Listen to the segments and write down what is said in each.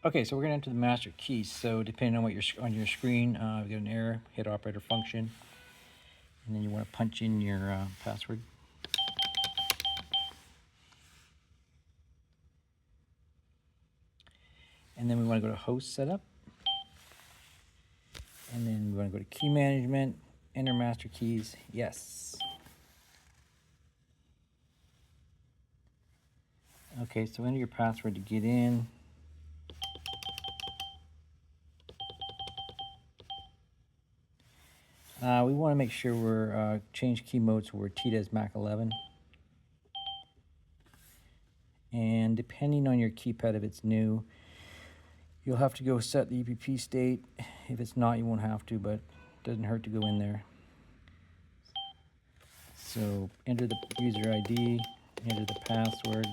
Okay, so we're gonna enter the master key. So depending on what on your screen, we get an error, hit operator function, and then you want to punch in your password. And then we want to go to host setup. And then we want to go to key management, enter master keys, yes. Okay, so enter your password to get in. We want to make sure we're change key mode so we're TDES Mac 11. And depending on your keypad, if it's new, you'll have to go set the EPP state. If it's not, you won't have to, but it doesn't hurt to go in there. So enter the user ID, enter the password,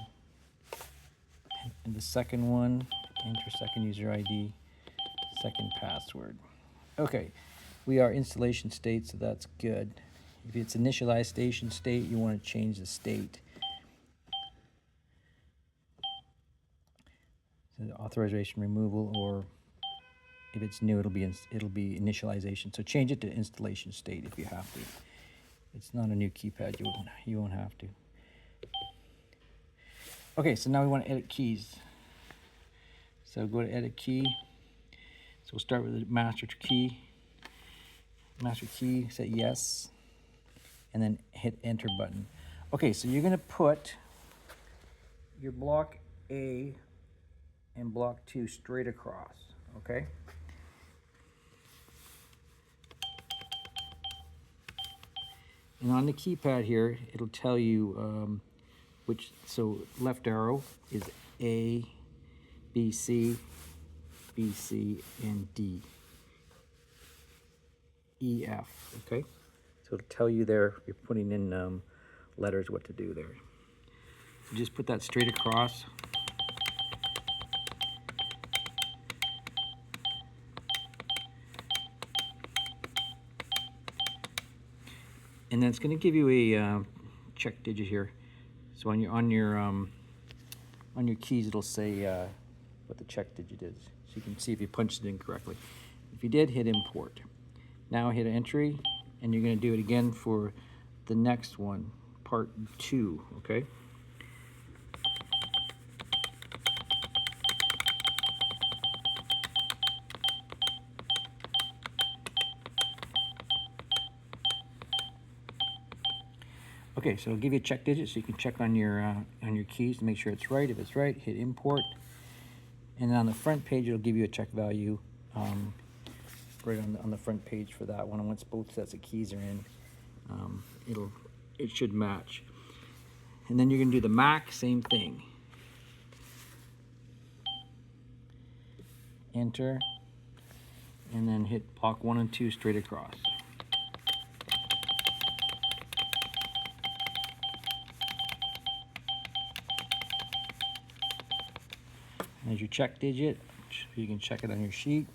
and the second one, enter second user ID, second password. Okay, we are installation state, so that's good. If it's initialization state, you want to change the state. So the authorization removal, or if it's new, it'll be initialization. So change it to installation state if you have to. It's not a new keypad, you won't have to. Okay, so now we want to edit keys. So go to edit key. So we'll start with the master key. Master key, say yes, and then hit enter button. Okay, so you're going to put your block A and block 2 straight across, okay? And on the keypad here, it'll tell you so left arrow is A, B, C, and D. E, F, okay? So it'll tell you there, you're putting in letters what to do there. So just put that straight across. And then it's going to give you a check digit here. So on your keys, it'll say what the check digit is, so you can see if you punched it in correctly. If you did, hit import. Now hit entry, and you're going to do it again for the next one, part 2. Okay. Okay, so it'll give you a check digit, so you can check on your keys to make sure it's right. If it's right, hit import, and then on the front page, it'll give you a check value right on the front page for that one. And once both sets of keys are in, it should match. And then you're gonna do the Mac, same thing. Enter, and then hit block 1 and 2 straight across. There's your check digit. You can check it on your sheet.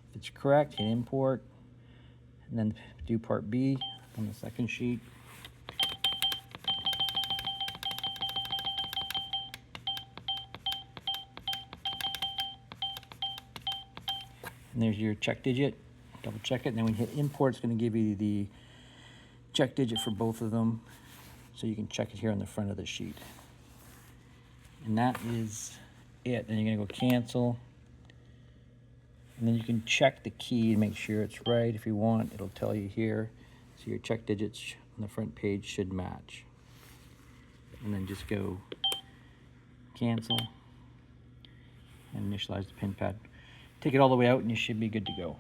If it's correct, hit import, and then do part B on the second sheet. And there's your check digit. Double check it, and then when you hit import, it's going to give you the check digit for both of them, so you can check it here on the front of the sheet. And that is it. And you're going to go cancel, and then you can check the key to make sure it's right. If you want, it'll tell you here. So your check digits on the front page should match. And then just go cancel and initialize the pin pad. Take it all the way out and you should be good to go.